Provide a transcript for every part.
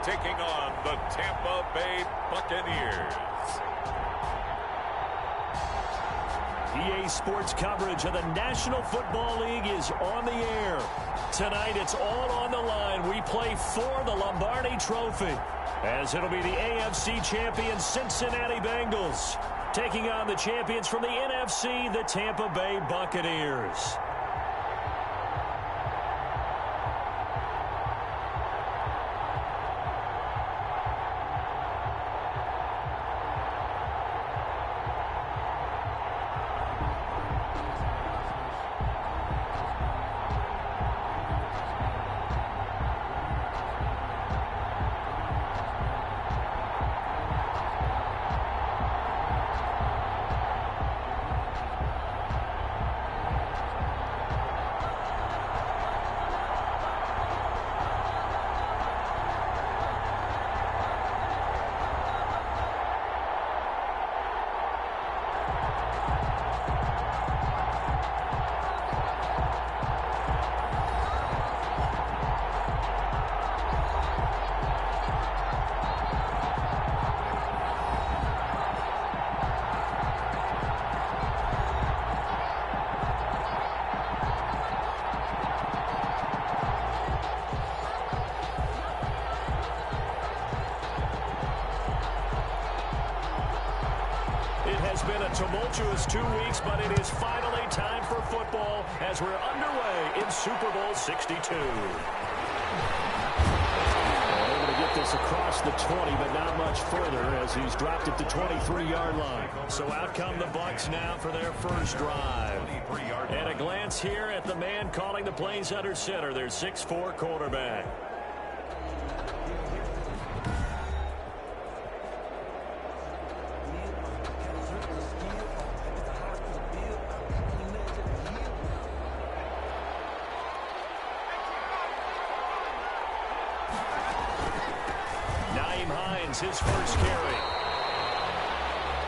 taking on the Tampa Bay Buccaneers. EA Sports coverage of the National Football League is on the air. Tonight, it's all on the line. We play for the Lombardi Trophy, as it'll be the AFC champion Cincinnati Bengals taking on the champions from the NFC, the Tampa Bay Buccaneers. It's been a tumultuous 2 weeks, but it is finally time for football as we're underway in Super Bowl 62. Able to get this across the 20, but not much further as he's dropped it to 23-yard line. So out come the Bucs now for their first drive. And a glance here at the man calling the plays under center, their 6'4" quarterback. His first carry.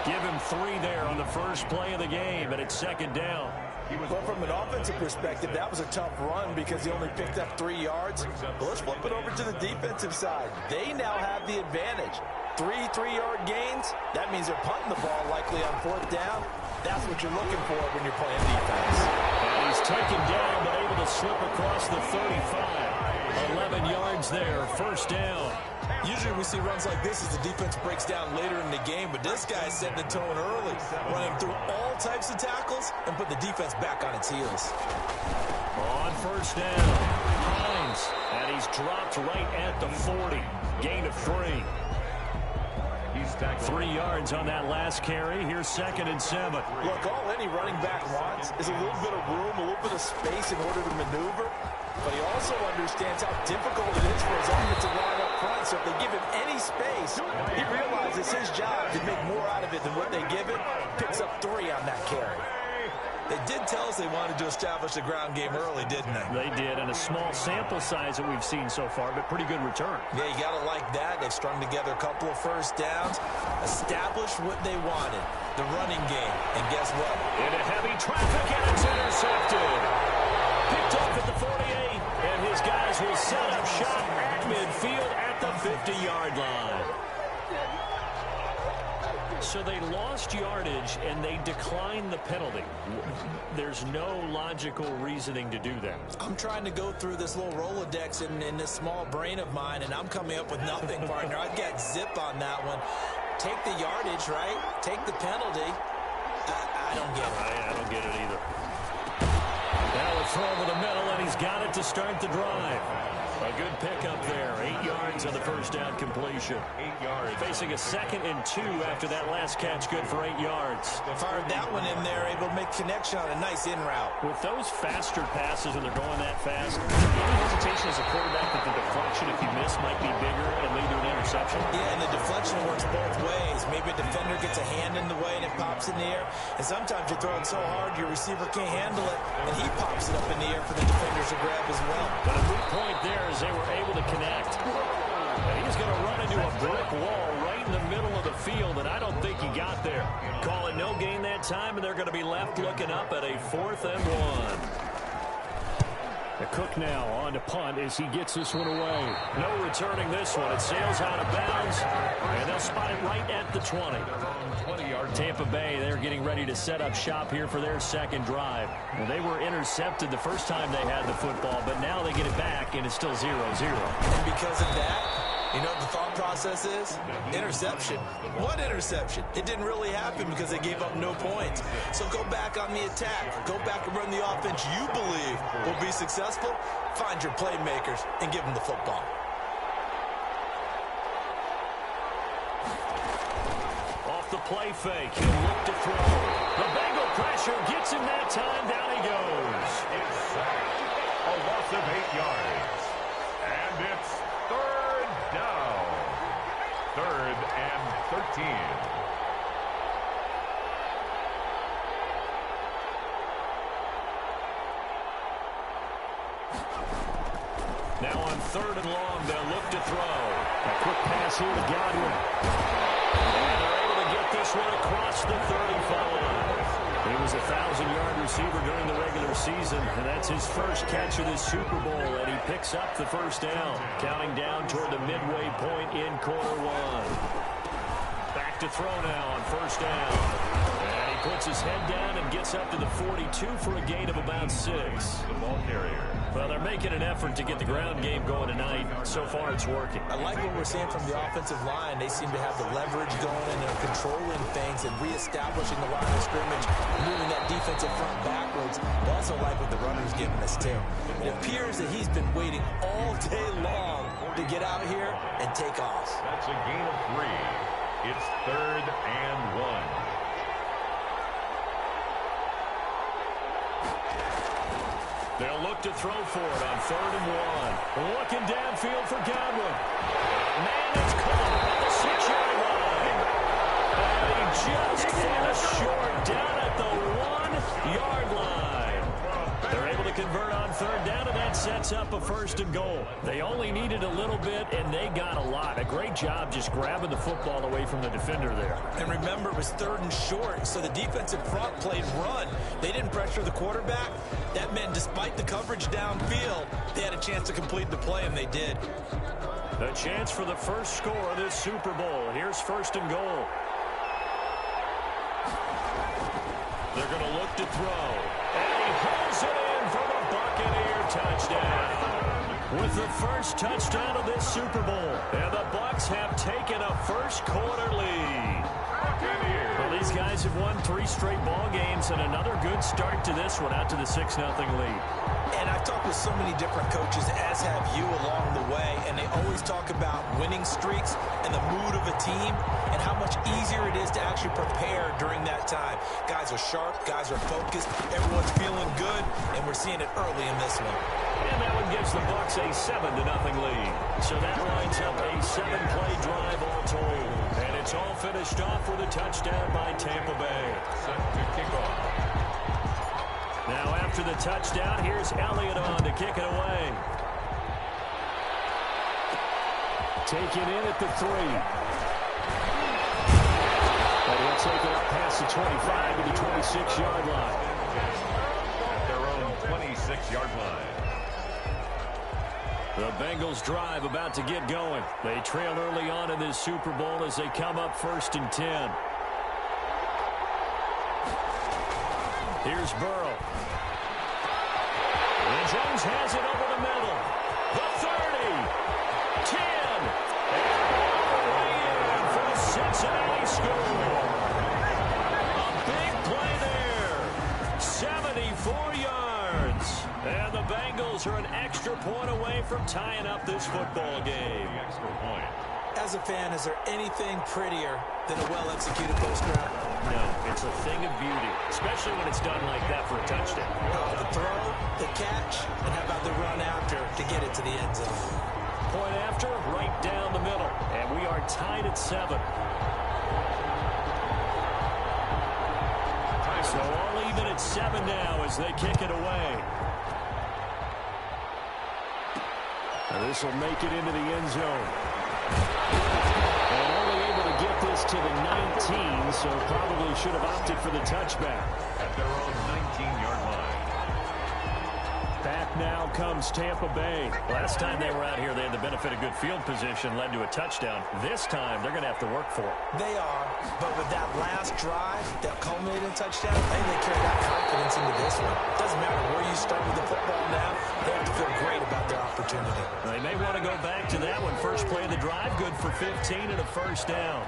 Give him 3 there on the first play of the game, and it's second down. Well, from an offensive perspective, that was a tough run because he only picked up 3 yards. But let's flip it over to the defensive side. They now have the advantage. 3 3-yard gains, that means they're punting the ball likely on 4th down. That's what you're looking for when you're playing defense. And he's taken down, but able to slip across the 35. 11 yards there, first down. Usually we see runs like this as the defense breaks down later in the game, but this guy's setting the tone early, running through all types of tackles and put the defense back on its heels. On first down, Hines, and he's dropped right at the 40. Gain of 3. 3 yards on that last carry. Here's 2nd and 7. Look, all any running back wants is a little bit of room, a little bit of space in order to maneuver. But he also understands how difficult it is for his offensive line up front. So if they give him any space, he realizes his job to make more out of it than what they give him. Picks up 3 on that carry. They did tell us they wanted to establish the ground game early, didn't they? They did, and a small sample size that we've seen so far, but pretty good return. Yeah, you got to like that. They've strung together a couple of first downs, established what they wanted, the running game. And guess what? Into heavy traffic, and it's intercepted. Picked off at the 48, and his guys will set up shop at midfield at the 50-yard line. So they lost yardage, and they declined the penalty. There's no logical reasoning to do that. I'm trying to go through this little Rolodex in this small brain of mine, and I'm coming up with nothing, partner. I got zip on that one. Take the yardage, right? Take the penalty. I don't get it. I don't get it either. Now a throw over the middle, and he's got it to start the drive. A good pickup there. 8 yards on the first down completion. 8 yards. Facing a 2nd and 2 after that last catch. Good for 8 yards. Fired that one in there, able to make connection on a nice in route. With those faster passes when they're going that fast, any hesitation as a quarterback that the deflection, if you miss, might be bigger and lead to an interception? Yeah, and the deflection works both ways. Maybe a defender gets a hand in the way and it pops in the air. And sometimes you throw it so hard your receiver can't handle it, and he pops it up in the air for the defenders to grab as well. But a good point there as they were able to connect. And he's going to run into a brick wall right in the middle of the field, and I don't think he got there. Call it no gain that time, and they're going to be left looking up at a 4th and 1. Cook now on to punt as he gets this one away. No returning this one. It sails out of bounds, and they'll spot it right at the 20. Tampa Bay, they're getting ready to set up shop here for their second drive. Well, they were intercepted the first time they had the football, but now they get it back, and it's still 0-0. And because of that, you know what the thought process is? Interception. What interception? It didn't really happen because they gave up no points. So go back on the attack. Go back and run the offense you believe will be successful. Find your playmakers and give them the football. Off the play fake, he'll look to throw. The Bengal pressure gets him that time. Down he goes. It's sacked. A loss of 8 yards. And it's third down. 3rd and 13. Now on 3rd and long, they'll look to throw. A quick pass here to Godwin. And they're able to get this one across the 35. He was a 1,000-yard receiver during the regular season, and that's his first catch of this Super Bowl, and he picks up the first down, counting down toward the midway point in quarter 1. Back to throw now on 1st down. And he puts his head down and gets up to the 42 for a gain of about 6. The ball carrier. Well, they're making an effort to get the ground game going tonight. So far, it's working. I like what we're seeing from the offensive line. They seem to have the leverage going, and they're controlling things and reestablishing the line of scrimmage, moving that defensive front backwards. I also like what the runner's giving us, too. It appears that he's been waiting all day long to get out here and take off. That's a gain of 3. It's 3rd and 1. They'll look to throw for it on 3rd and 1. Looking downfield for Godwin. Man, it's caught at the 6-yard line. And he just falls short down at the 1-yard line. They're able to convert on 3rd down, and that sets up a 1st and goal. They only needed a little bit, and they got a lot. A great job just grabbing the football away from the defender there. And remember, it was 3rd and short, so the defensive front played run. They didn't pressure the quarterback. That meant despite the coverage downfield, they had a chance to complete the play, and they did. The chance for the first score of this Super Bowl. Here's 1st and goal. They're going to look to throw. And he hauls it in for the Buccaneer touchdown. With the first touchdown of this Super Bowl. And the Bucs have taken a first-quarter lead. Well, these guys have won 3 straight ball games and another good start to this one out to the 6-0 lead. And I've talked with so many different coaches, as have you along the way, and they always talk about winning streaks and the mood of a team and how much easier it is to actually prepare during that time. Guys are sharp, guys are focused, everyone's feeling good, and we're seeing it early in this one. And that one gives the Bucs a 7-0 lead. So that lines up a 7-play drive all told. And it's all finished off with a touchdown by Tampa Bay. Set to kick off. Now after the touchdown, here's Elliott on to kick it away. Taken in at the 3. And he'll take it up past the 25 to the 26-yard line. At their own 26-yard line. The Bengals drive about to get going. They trail early on in this Super Bowl as they come up 1st and 10. Here's Burrow. And Jones has it over the middle. The 30. 10. And way in for the Cincinnati score. A big play there. 74 yards. And the Bengals are an extra point away from tying up this football game. Extra point. As a fan, is there anything prettier than a well-executed post route? No, it's a thing of beauty, especially when it's done like that for a touchdown. The throw, the catch, and how about the run after to get it to the end zone? Point after, right down the middle. And we are tied at 7. So all even at 7 now as they kick it away. And this will make it into the end zone. And only able to get this to the 19, so probably should have opted for the touchback. At their own 19-yard line. Back now comes Tampa Bay. Last time they were out here, they had the benefit of good field position, led to a touchdown. This time, they're going to have to work for it. They are, but with that last drive that culminated in a touchdown, I think they carry that confidence into this one. It doesn't matter where you start with the football now. They have to feel great about their opportunity. They may want to go back to that one. First play of the drive, good for 15 and a first down.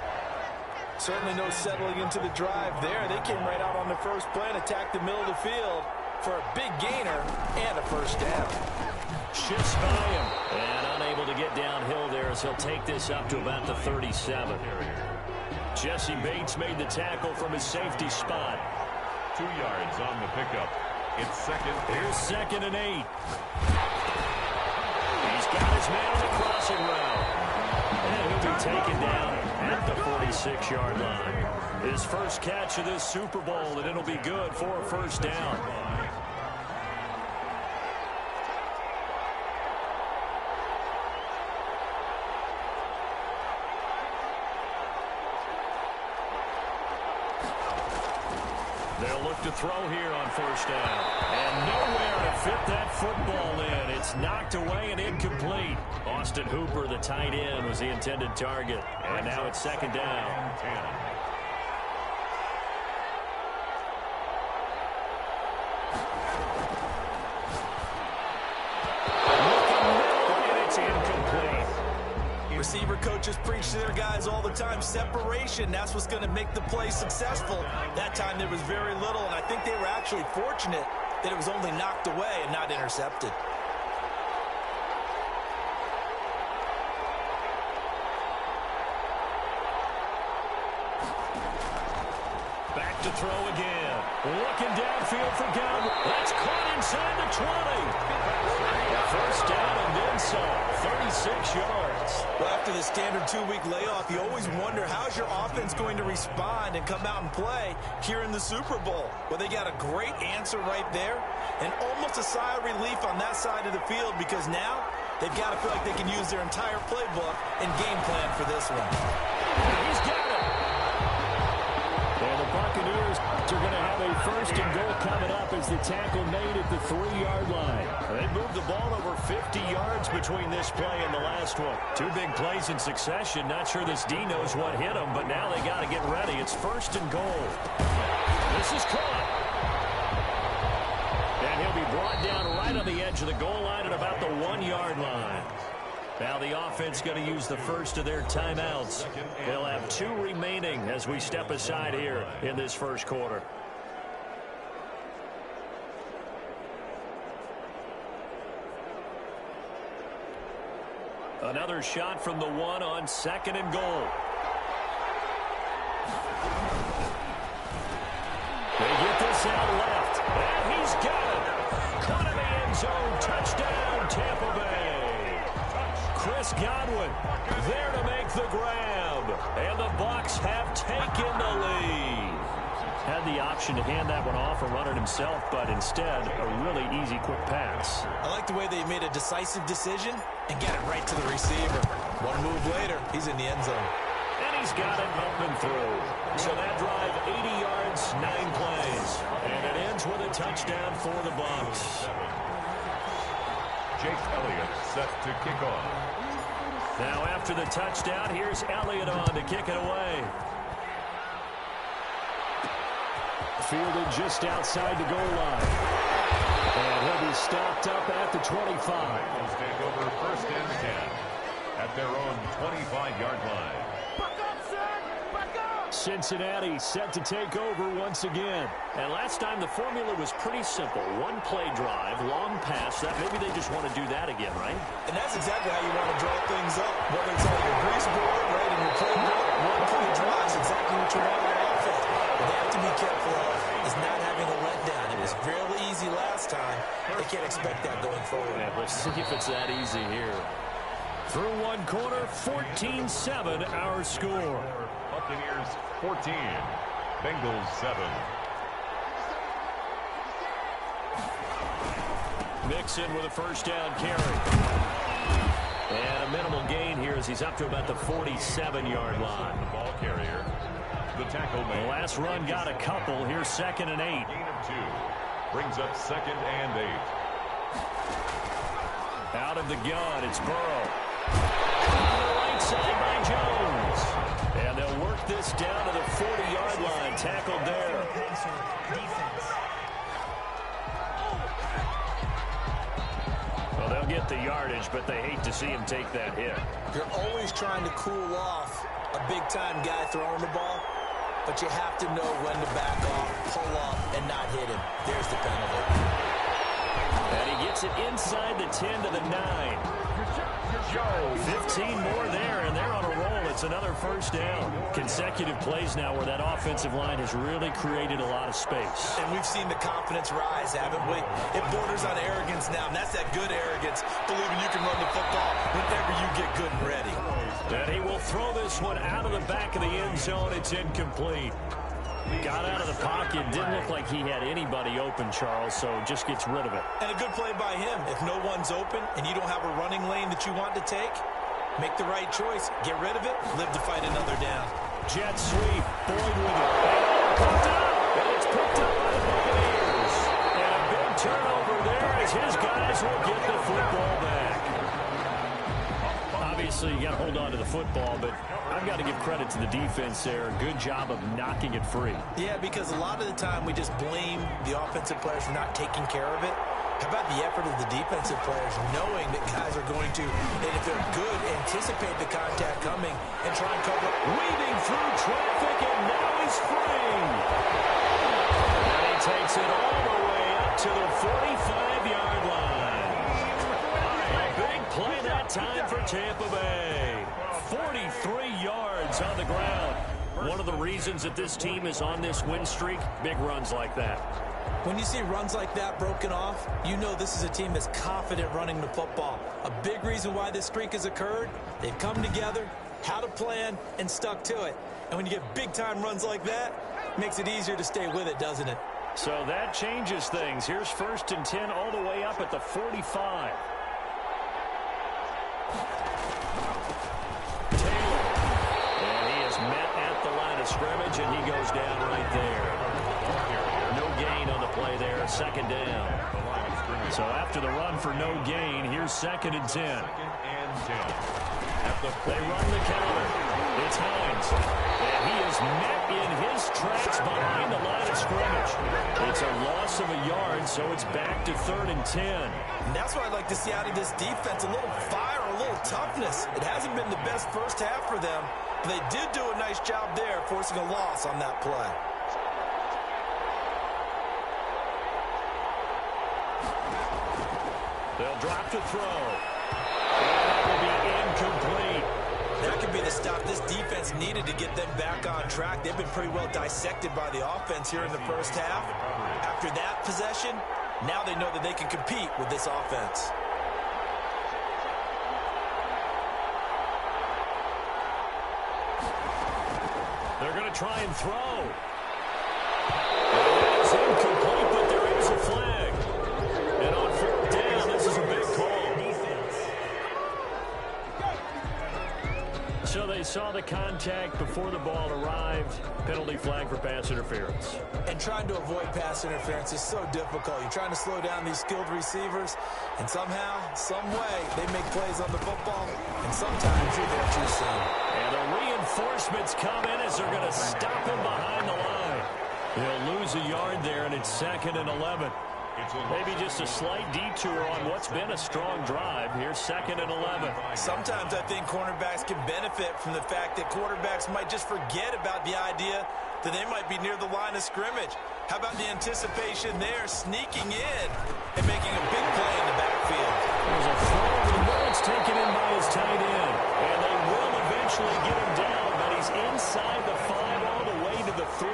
Certainly no settling into the drive there. They came right out on the first play and attacked the middle of the field for a big gainer and a first down. Shifts by him and unable to get downhill there as he'll take this up to about the 37. Jesse Bates made the tackle from his safety spot. 2 yards on the pickup. It's second. Here's 2nd and 8. He's got his man on the crossing route. And he'll be taken down at the 46-yard line. His first catch of this Super Bowl, and it'll be good for a first down. They'll look to throw here on first down. And nowhere to fit that football in. It's knocked away and incomplete. Austin Hooper, the tight end, was the intended target. And now it's 2nd down. 10. Receiver coaches preach to their guys all the time. Separation, that's what's going to make the play successful. That time there was very little, and I think they were actually fortunate that it was only knocked away and not intercepted. Back to throw again. Looking downfield for Godwin. That's caught inside the 20. First down and then some. 36 yards. Well, after the standard 2-week layoff, you always wonder how's your offense going to respond and come out and play here in the Super Bowl. Well, they got a great answer right there and almost a sigh of relief on that side of the field because now they've got to feel like they can use their entire playbook and game plan for this one. He's got it. And the Buccaneers are going to have a 1st and goal coming up as the tackle made at the 3-yard line. They moved the ball over 50 yards between this play and the last one. 2 big plays in succession. Not sure this D knows what hit them, but now they got to get ready. It's 1st and goal. This is caught. And he'll be brought down right on the edge of the goal line at about the 1-yard line. Now the offense going to use the first of their timeouts. They'll have 2 remaining as we step aside here in this first quarter. Another shot from the 1 on 2nd and goal. They get this out left, and he's got it. Caught in the end zone. Touchdown, Tampa Bay. Chris Godwin there to make the grab. And the Bucs have taken the lead. Had the option to hand that one off or run it himself, but instead a really easy, quick pass. I like the way they made a decisive decision and got it right to the receiver. One move later, he's in the end zone. And he's got it up and through. So that drive, 80 yards, 9 plays. And it ends with a touchdown for the Bucs. Jake Elliott set to kick off. Now after the touchdown, here's Elliott on to kick it away. Fielded just outside the goal line. And he'll be stopped up at the 25. They'll take over 1st and 10 at their own 25-yard line. Cincinnati set to take over once again. And last time the formula was pretty simple. 1 play drive, long pass. That maybe they just want to do that again, right? And that's exactly how you want to draw things up. Whether it's on your grease board, right, in your playbook, 1 play drive is exactly what you want on offense. What they have to be careful of is not having a letdown. It was fairly easy last time. They can't expect that going forward. Yeah, let's see if it's that easy here. Through 1 quarter, 14-7 our score. Buccaneers 14, Bengals 7. Mixon with a first down carry. And a minimal gain here as he's up to about the 47-yard line. The ball carrier. The tackle made. The last run got a couple. Here's 2nd and 8. Gain of 2. Brings up 2nd and 8. Out of the gun, it's Burrow. On the right side by Jones. And they'll work this down to the 40-yard line. Tackled there. Well, they'll get the yardage, but they hate to see him take that hit. You're always trying to cool off a big-time guy throwing the ball, but you have to know when to back off, pull up, and not hit him. There's the penalty. And he gets it inside the 10 to the 9. 15 more there, and they're on a roll. It's another first down. Consecutive plays now where that offensive line has really created a lot of space. And we've seen the confidence rise, haven't we? It borders on arrogance now, and that's that good arrogance, believing you can run the football whenever you get good and ready. And he will throw this one out of the back of the end zone. It's incomplete. Got out of the pocket. Didn't look like he had anybody open, Charles, so just gets rid of it. And a good play by him. If no one's open and you don't have a running lane that you want to take, make the right choice. Get rid of it. Live to fight another down. Jet sweep. Boyd with it. Picked up. And it's picked up by the Buccaneers. And a big turnover there as his guys will get the football back. Obviously, you got to hold on to the football, but I've got to give credit to the defense there. Good job of knocking it free. Yeah, because a lot of the time we just blame the offensive players for not taking care of it. How about the effort of the defensive players knowing that guys are going to, and if they're good, anticipate the contact coming and try and cover it. Weaving through traffic, and now he's free. And he takes it all the way up to the 45-yard line. A big play that time for Tampa Bay. 43 yards on the ground. One of the reasons that this team is on this win streak, big runs like that. When you see runs like that broken off, you know this is a team that's confident running the football. A big reason why this streak has occurred, they've come together, had a plan, and stuck to it. And when you get big-time runs like that, it makes it easier to stay with it, doesn't it? So that changes things. Here's 1st and 10 all the way up at the 45. Scrimmage, and he goes down right there. No gain on the play there, 2nd down. So after the run for no gain, here's 2nd and 10. They run the counter. It's Hines. And he is met in his tracks behind the line of scrimmage. It's a loss of a yard, so it's back to 3rd and 10. And that's what I'd like to see out of this defense, a little fire, a little toughness. It hasn't been the best first half for them. They did do a nice job there, forcing a loss on that play. They'll drop to throw. And that will be incomplete. That could be the stop this defense needed to get them back on track. They've been pretty well dissected by the offense here in the first half. After that possession, now they know that they can compete with this offense. They're going to try and throw. It's incomplete, but there is a flag. And on 4th down, this is a big call. So they saw the contact before the ball arrived. Penalty flag for pass interference. And trying to avoid pass interference is so difficult. You're trying to slow down these skilled receivers, and somehow, some way, they make plays on the football, and sometimes you're there too soon. And the reinforcements come in as they're going to stop him behind the line. They'll lose a yard there, and it's 2nd and 11. Maybe just a slight detour on what's been a strong drive. Here's 2nd and 11. Sometimes I think cornerbacks can benefit from the fact that quarterbacks might just forget about the idea that they might be near the line of scrimmage. How about the anticipation there, sneaking in and making a big play in the backfield? There's a throw over the middle. It's taken in by his tight end. And they will eventually get him down, but he's inside the 5 all the way to the 3.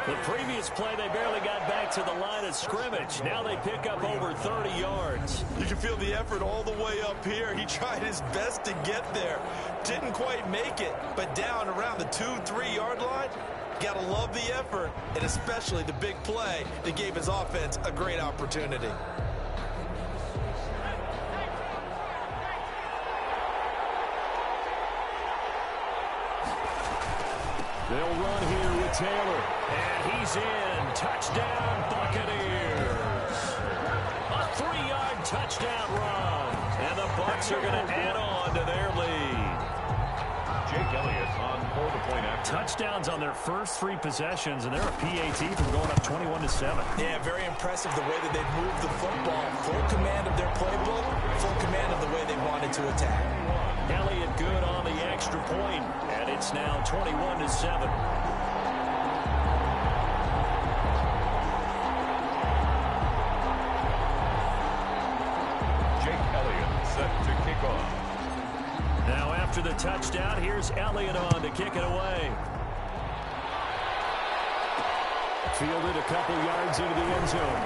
The previous play, they barely got back to the line of scrimmage. Now they pick up over 30 yards. You can feel the effort all the way up here. He tried his best to get there. Didn't quite make it, but down around the 2-3 yard line, got to love the effort, and especially the big play that gave his offense a great opportunity. They'll run here with Taylor. And he's in. Touchdown, Buccaneers. A 3-yard touchdown run. Bucs are going to add on to their lead. Jake Elliott on for the point after. Touchdowns on their first 3 possessions, and they're a PAT from going up 21-7. Yeah, very impressive the way that they've moved the football. Full command of their playbook, full command of the way they wanted to attack. Elliott good on the extra point, and it's now 21-7. Now after the touchdown, here's Elliott on to kick it away. Fielded a couple yards into the end zone.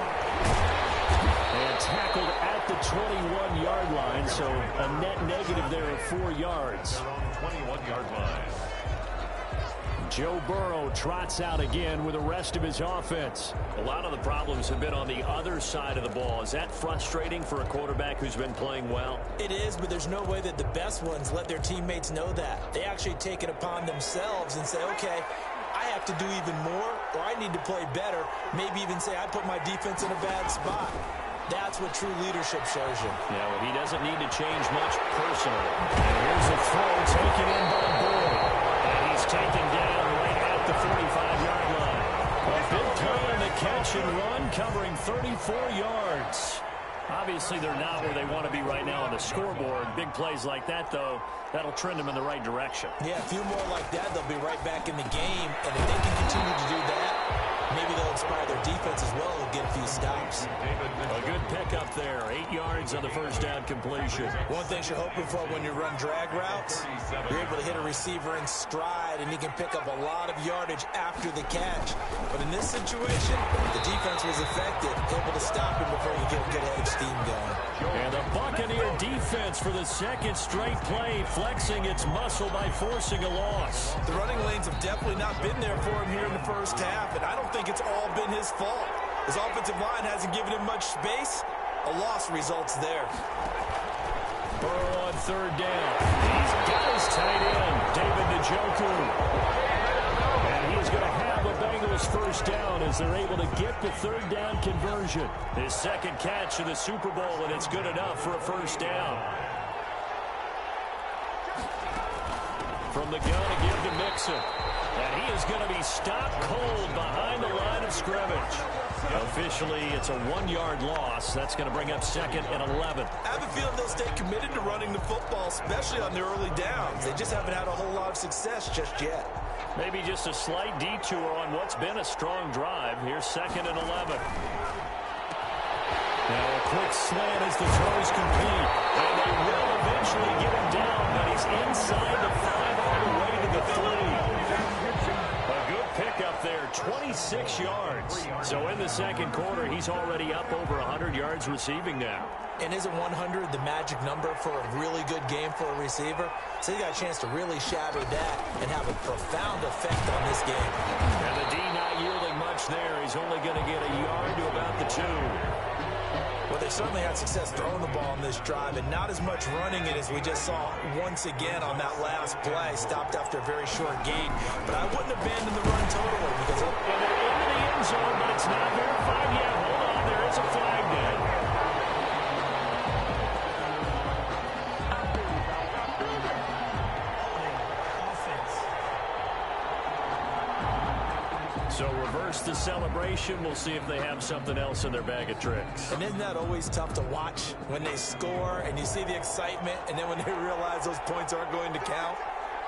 And tackled at the 21-yard line, so a net negative there of 4 yards. Their own 21-yard line. Joe Burrow trots out again with the rest of his offense. A lot of the problems have been on the other side of the ball. Is that frustrating for a quarterback who's been playing well? It is, but there's no way that the best ones let their teammates know that. They actually take it upon themselves and say, okay, I have to do even more, or I need to play better. Maybe even say I put my defense in a bad spot. That's what true leadership shows you. Yeah, well, he doesn't need to change much personally. And here's a throw taken in by Boyd. And he's taken down right at the 45-yard line. A big play on the catch and run, covering 34 yards. Obviously, they're not where they want to be right now on the scoreboard. Big plays like that, though, that'll trend them in the right direction. Yeah, a few more like that, they'll be right back in the game. And if they can continue to do that, maybe they'll inspire their defense as well and get a few stops. A good pickup there. 8 yards on the first down completion. One thing you're hoping for when you run drag routes, you're able to hit a receiver in stride, and he can pick up a lot of yardage after the catch. But in this situation, the defense was effective, able to stop him before you get a good head of steam going. And the Buccaneer defense for the second straight play, flexing its muscle by forcing a loss. The running lanes have definitely not been there for him here in the first half, and I don't think it's all been his fault. His offensive line hasn't given him much space. A loss results there. Burrow on third down. He's got his tight end, David Njoku. And he's going to have a Bengals first down as they're able to get the third down conversion. His second catch of the Super Bowl, and it's good enough for a first down. From the gun to give to Mixon. And he is going to be stopped cold behind the line of scrimmage. Officially, it's a 1-yard loss. That's going to bring up 2nd and 11. I have a feeling they'll stay committed to running the football, especially on the early downs. They just haven't had a whole lot of success just yet. Maybe just a slight detour on what's been a strong drive. Here's 2nd and 11. Now a quick slant as the throw's complete. And they will eventually get him down, but he's inside the 5 all the way to the 3. A good pickup there, 26 yards. So in the second quarter, he's already up over 100 yards receiving now. And isn't 100 the magic number for a really good game for a receiver? So you got a chance to really shatter that and have a profound effect on this game. And the D not yielding much there. He's only going to get a yard to about the 2. Well, they certainly had success throwing the ball on this drive, and not as much running it as we just saw once again on that last play. Stopped after a very short gain. But I wouldn't abandon the run totally because and they're into the end zone, but it's not verified yet. Hold on, there is a flag there. So reverse the celebration. We'll see if they have something else in their bag of tricks. And isn't that always tough to watch when they score and you see the excitement, and then when they realize those points aren't going to count?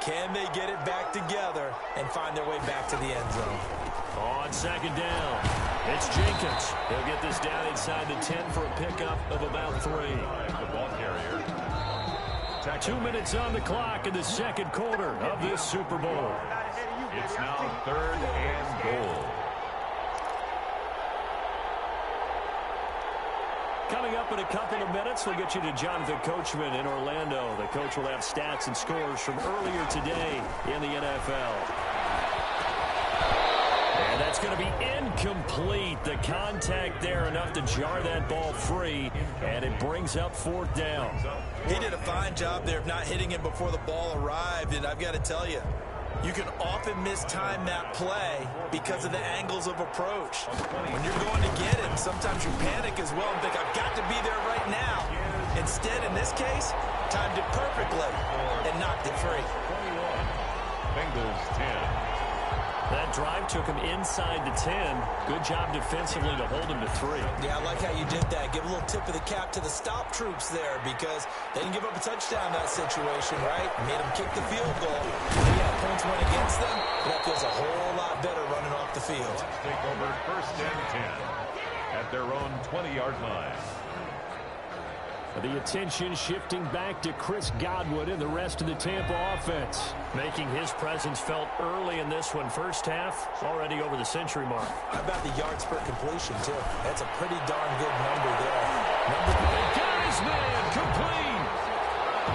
Can they get it back together and find their way back to the end zone? On 2nd down, it's Jenkins. He'll get this down inside the 10 for a pickup of about 3. The ball carrier. 2 minutes on the clock in the second quarter of this Super Bowl. It's now 3rd and goal. Coming up in a couple of minutes, we'll get you to Jonathan Coachman in Orlando. The coach will have stats and scores from earlier today in the NFL. And that's going to be incomplete. The contact there enough to jar that ball free, and it brings up 4th down. He did a fine job there of not hitting it before the ball arrived, and I've got to tell you, you can often mistime that play because of the angles of approach. When you're going to get it, sometimes you panic as well and think, I've got to be there right now. And Instead, in this case, timed it perfectly and knocked it free. 21. Bengals 10. That drive took him inside the 10. Good job defensively to hold him to 3. Yeah, I like how you did that. Give a little tip of the cap to the stop troops there because they didn't give up a touchdown in that situation, right? Made them kick the field goal. Yeah, points went against them. That feels a whole lot better running off the field. Let's take over 1st and 10 at their own 20-yard line. The attention shifting back to Chris Godwin and the rest of the Tampa offense. Making his presence felt early in this one. First half, already over the century mark. How about the yards per completion, too? That's a pretty darn good number there. Got his man complete.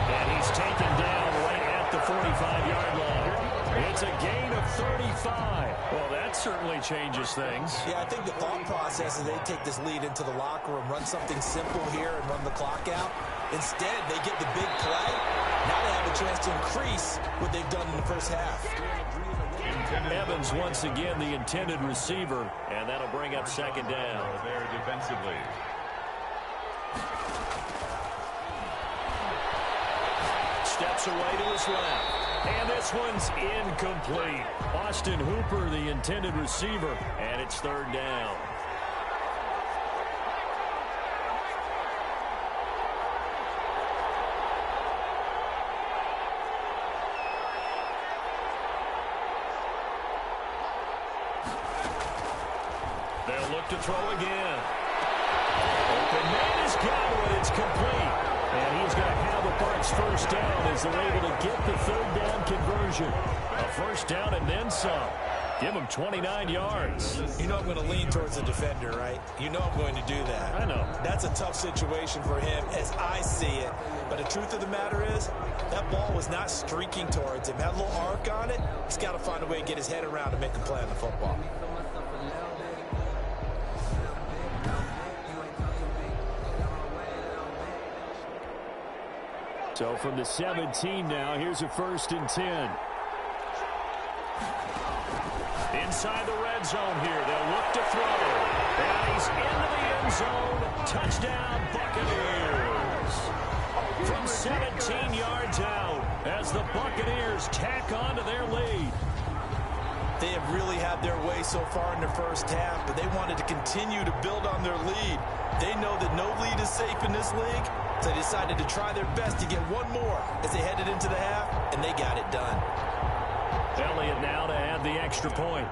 And he's taken down right at the 45-yard line. It's a gain of 35. Well, that certainly changes things. Yeah, I think the thought process is they take this lead into the locker room, run something simple here and run the clock out. Instead, they get the big play. Now they have a chance to increase what they've done in the first half. Evans once again the intended receiver, and that'll bring up 2nd down. There defensively. Steps away to his left. And this one's incomplete. Austin Hooper, the intended receiver, and it's 3rd down. They'll look to throw again. Open man is Godwin. It's complete. And he's going to have a Bucs 1st down as they're able to get the 3rd down conversion. A 1st down and then some. Give him 29 yards. You know I'm going to lean towards the defender, right? You know I'm going to do that. I know. That's a tough situation for him as I see it. But the truth of the matter is, that ball was not streaking towards him. Had a little arc on it. He's got to find a way to get his head around and make a play on the football. So from the 17 now, here's a 1st and 10. Inside the red zone here, they'll look to throw. And he's into the end zone. Touchdown, Buccaneers. From 17 yards out as the Buccaneers tack on to their lead. They have really had their way so far in the first half, but they wanted to continue to build on their lead. They know that no lead is safe in this league, so they decided to try their best to get one more as they headed into the half, and they got it done. Elliott now to add the extra point.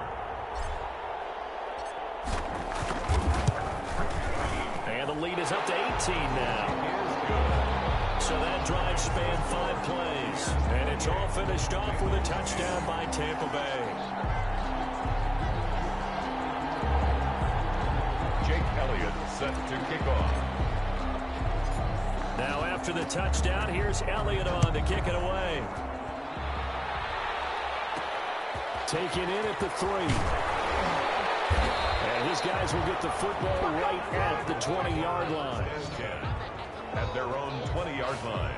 And the lead is up to 18 now. So that drive spanned 5 plays. And it's all finished off with a touchdown by Tampa Bay. Jake Elliott set to kick off. Now after the touchdown, here's Elliott on to kick it away. Taken in at the 3. And his guys will get the football right at the 20-yard line. At their own 20-yard line.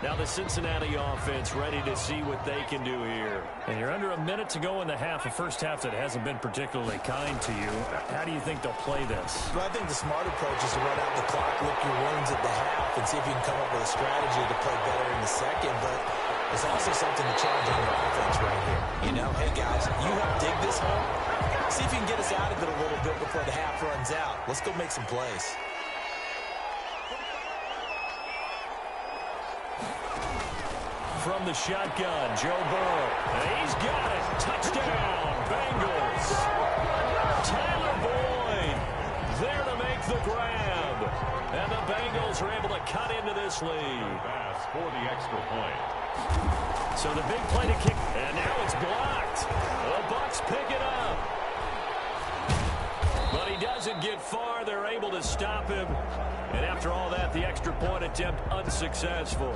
Now the Cincinnati offense ready to see what they can do here. And you're under a minute to go in the half, a first half that hasn't been particularly kind to you. How do you think they'll play this? Well, I think the smart approach is to run out the clock, lick your wounds at the half, and see if you can come up with a strategy to play better in the second. But there's also something to challenge on your offense right here. You know, hey, guys, you help dig this hole. See if you can get us out of it a little bit before the half runs out. Let's go make some plays. From the shotgun, Joe Burrow. And he's got it. Touchdown, Bengals. Tyler Boyd there to make the grab. And the Bengals are able to cut into this lead. Pass for the extra point. So the big play to kick, and now it's blocked. The Bucs pick it up. But he doesn't get far. They're able to stop him. And after all that, the extra point attempt unsuccessful.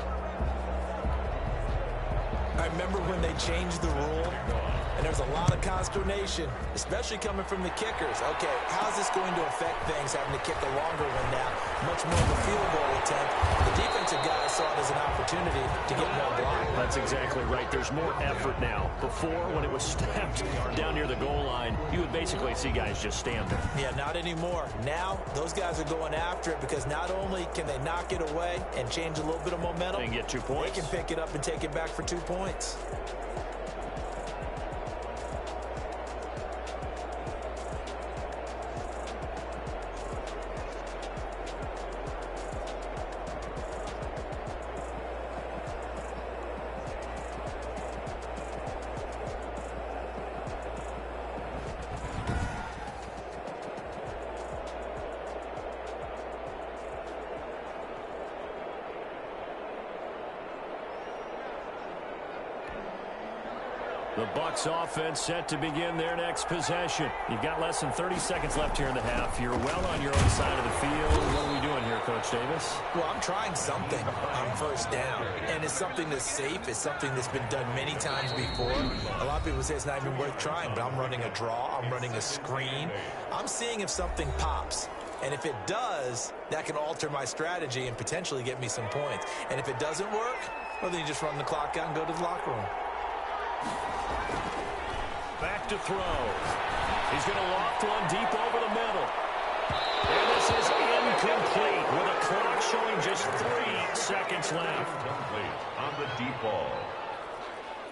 I remember when they changed the rule, and there's a lot of consternation, especially coming from the kickers. Okay, how's this going to affect things, having to kick a longer one now? much more of a field goal attempt. The defensive guys saw it as an opportunity to get more block. That's exactly right. There's more effort now. Before, when it was snapped down near the goal line, you would basically see guys just stand there. Yeah, not anymore. Now, those guys are going after it because not only can they knock it away and change a little bit of momentum, and get 2 points. They can pick it up and take it back for 2 points. The Bucs offense set to begin their next possession. You've got less than 30 seconds left here in the half. You're well on your own side of the field. What are we doing here, Coach Davis? Well, I'm trying something on first down. And it's something that's safe. It's something that's been done many times before. A lot of people say it's not even worth trying, but I'm running a draw. I'm running a screen. I'm seeing if something pops. And if it does, that can alter my strategy and potentially get me some points. And if it doesn't work, well, then you just run the clock out and go to the locker room. Back to throw. He's going to loft one deep over the middle. And this is incomplete with a clock showing just 3 seconds left. Incomplete on the deep ball.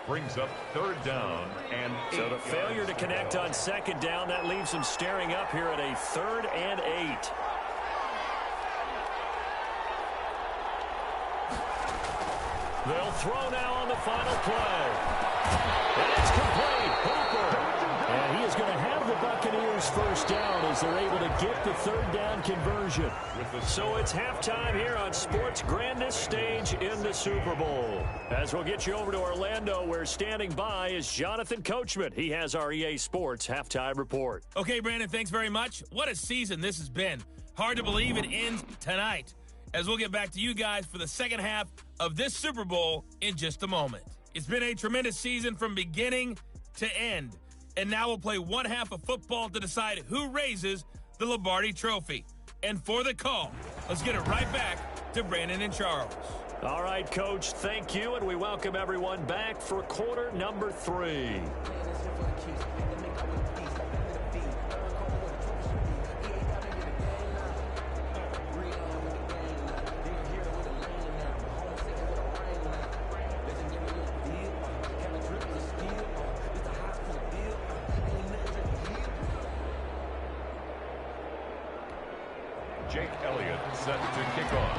Brings up third down and 8 So the failure to connect on second down, that leaves him staring up here at a 3rd and 8. They'll throw now on the final play. And it's complete. Hooper. And he is going to have the Buccaneers first down as they're able to get the 3rd down conversion. So it's halftime here on sports' grandest stage in the Super Bowl. As we'll get you over to Orlando, where standing by is Jonathan Coachman. He has our EA Sports halftime report. Okay, Brandon, thanks very much. What a season this has been. Hard to believe it ends tonight, as we'll get back to you guys for the second half of this Super Bowl in just a moment. It's been a tremendous season from beginning to end. And now we'll play one half of football to decide who raises the Lombardi Trophy. And for the call, let's get it right back to Brandon and Charles. All right, Coach, thank you, and we welcome everyone back for quarter number 3. Jake Elliott set to kick off.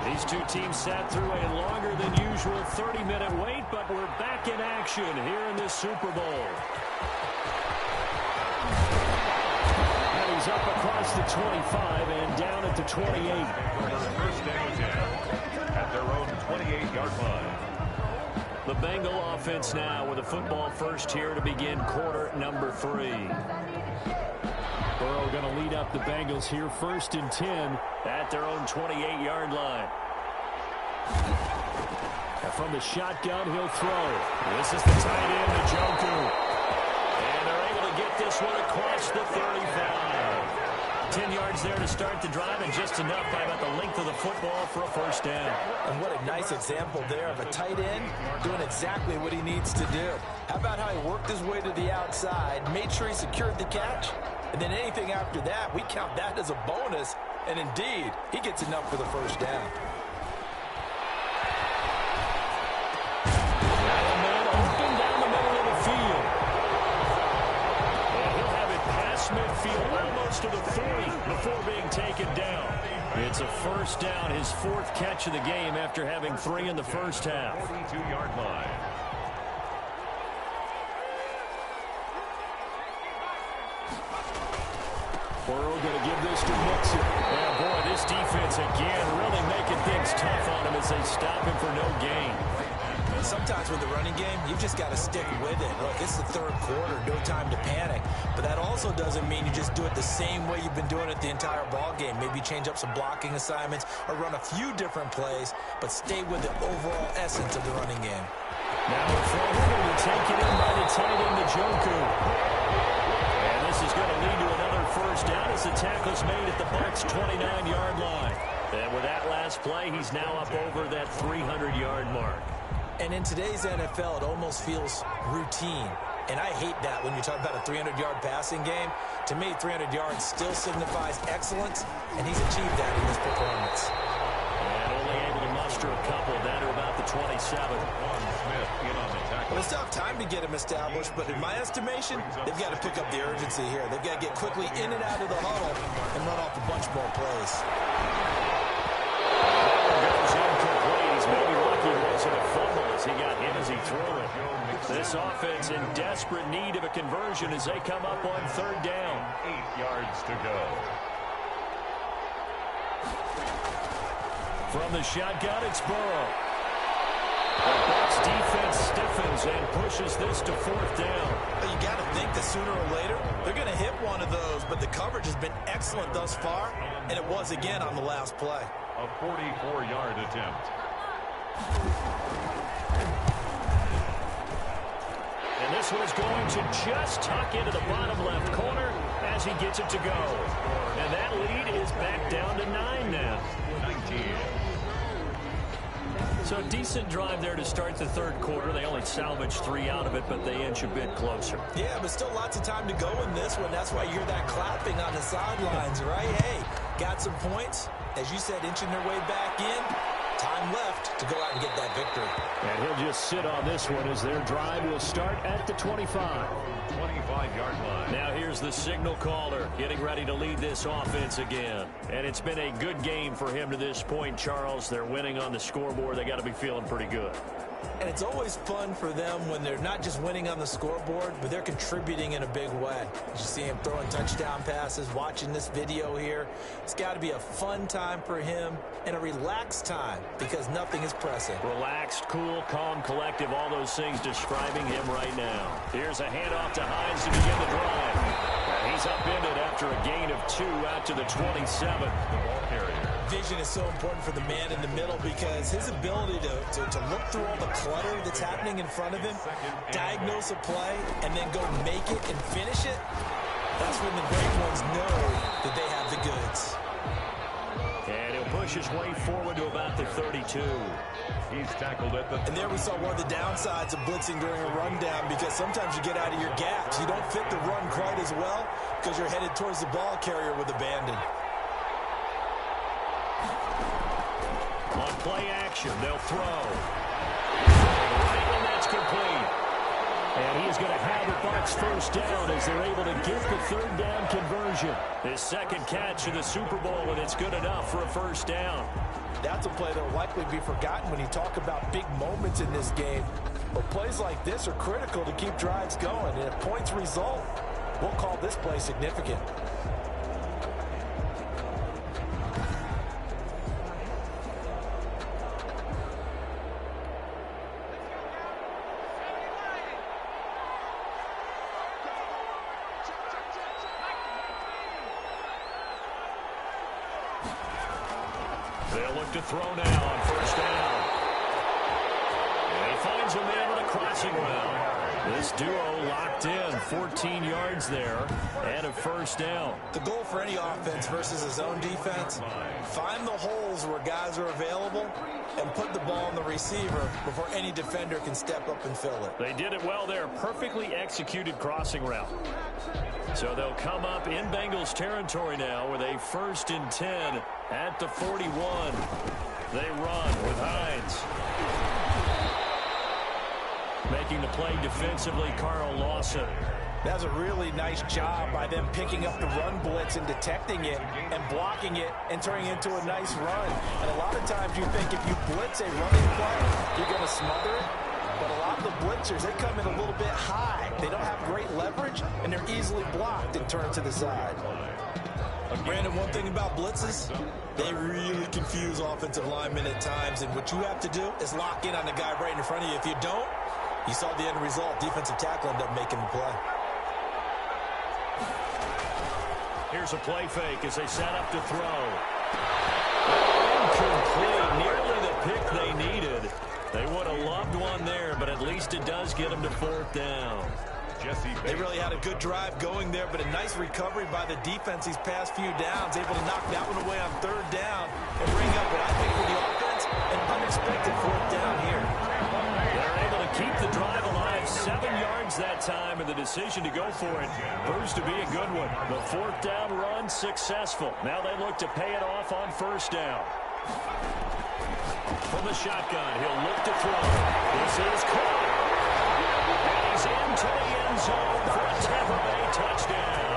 These two teams sat through a longer than usual 30-minute wait, but we're back in action here in this Super Bowl. And he's up across the 25 and down at the 28. First down at their own 28-yard line. The Bengal offense now with a football first here to begin quarter number 3. Burrow going to lead up the Bengals here 1st and 10 at their own 28-yard line. And from the shotgun, he'll throw. This is the tight end, Njoku. And they're able to get this one across the 35. 10 yards there to start the drive, and just enough by about the length of the football for a first down. And what a nice example there of a tight end doing exactly what he needs to do. How about how he worked his way to the outside, made sure he secured the catch, and then anything after that, we count that as a bonus. And indeed, he gets enough for the first down. Man open down the middle of the field. And he'll have it past midfield, almost to the 40 before being taken down. It's a first down, his 4th catch of the game after having 3 in the first half. 42-yard line. Burrow going to give this to Mixon. Yeah, boy, this defense again really making things tough on him as they stop him for no gain. Sometimes with the running game, you've just got to stick with it. Look, it's the 3rd quarter, no time to panic. But that also doesn't mean you just do it the same way you've been doing it the entire ball game. Maybe change up some blocking assignments or run a few different plays, but stay with the overall essence of the running game. Now a throw to take it in by the tight end, Njoku. And this is going to lead to another first down as the tackle's made at the Bucs' 29-yard line. And with that last play, he's now up over that 300-yard mark. And in today's NFL, it almost feels routine. And I hate that when you talk about a 300-yard passing game. To me, 300 yards still signifies excellence, and he's achieved that in this performance. And only able to muster a couple down to about the 27. Well, they still have time to get him established, but in my estimation, they've got to pick up the urgency here. They've got to get quickly in and out of the huddle and run off a bunch more plays. Goes incomplete. He's maybe lucky it wasn't a fumble as he got hit as he threw it. This offense in desperate need of a conversion as they come up on third down. 8 yards to go. From the shotgun, it's Burrow. The Bucs defense stiffens and pushes this to fourth down. But you got to think that sooner or later, they're going to hit one of those, but the coverage has been excellent thus far, and it was again on the last play. A 44-yard attempt. And this one is going to just tuck into the bottom left corner as he gets it to go. And that lead is back down to 9 now. 19. So a decent drive there to start the third quarter. They only salvaged 3 out of it, but they inch a bit closer. Yeah, but still lots of time to go in this one. That's why you hear that clapping on the sidelines, right? Hey, got some points. As you said, inching their way back in. Time left to go out and get that victory. And he'll just sit on this one as their drive will start at the 25. 25-yard line. Now here's the signal caller getting ready to lead this offense again. And it's been a good game for him to this point, Charles. They're winning on the scoreboard. They got to be feeling pretty good. And it's always fun for them when they're not just winning on the scoreboard, but they're contributing in a big way. You see him throwing touchdown passes, watching this video here. It's got to be a fun time for him and a relaxed time because nothing is pressing. Relaxed, cool, calm, collective, all those things describing him right now. Here's a handoff to Hines to begin the drive. And he's upended after a gain of 2 out to the 27. The ball carrier. Vision is so important for the man in the middle because his ability to look through all the clutter that's happening in front of him, diagnose a play, and then go make it and finish it, that's when the great ones know that they have the goods. And he'll push his way forward to about the 32. He's tackled at the... And there we saw one of the downsides of blitzing during a rundown because sometimes you get out of your gaps. You don't fit the run quite as well because you're headed towards the ball carrier with abandon. On play action, they'll throw. Right, and that's complete. And he is going to have the Bucs first down as they're able to get the third down conversion. His second catch in the Super Bowl, and it's good enough for a first down. That's a play that will likely be forgotten when you talk about big moments in this game. But plays like this are critical to keep drives going. And if points result, we'll call this play significant. They'll look to throw now on first down. And he finds a man on a crossing route. This duo locked in, 14 yards there, and a first down. The goal for any offense versus his own defense, find the holes where guys are available and put the ball on the receiver before any defender can step up and fill it. They did it well there, perfectly executed crossing route. So they'll come up in Bengals territory now with a 1st and 10 at the 41. They run with Hines. Making the play defensively, Carl Lawson. That's a really nice job by them picking up the run blitz and detecting it and blocking it and turning it into a nice run. And a lot of times you think if you blitz a running play, you're going to smother it. But a lot of the blitzers, they come in a little bit high. They don't have great leverage, and they're easily blocked and turned to the side. Brandon, one thing about blitzes, they really confuse offensive linemen at times. And what you have to do is lock in on the guy right in front of you. If you don't, you saw the end result. Defensive tackle ended up making the play. Here's a play fake as they set up to throw. Incomplete. Nearly the pick they needed. They would have loved one there, but at least it does get them to 4th down. They really had a good drive going there, but a nice recovery by the defense these past few downs, able to knock that one away on third down and bring up what I think for the offense, an unexpected fourth down here. They're able to keep the drive alive, 7 yards that time, and the decision to go for it proves to be a good one. The fourth down run successful. Now they look to pay it off on first down. From the shotgun, he'll look to throw. This is caught. And he's into the end zone for a Tampa Bay touchdown.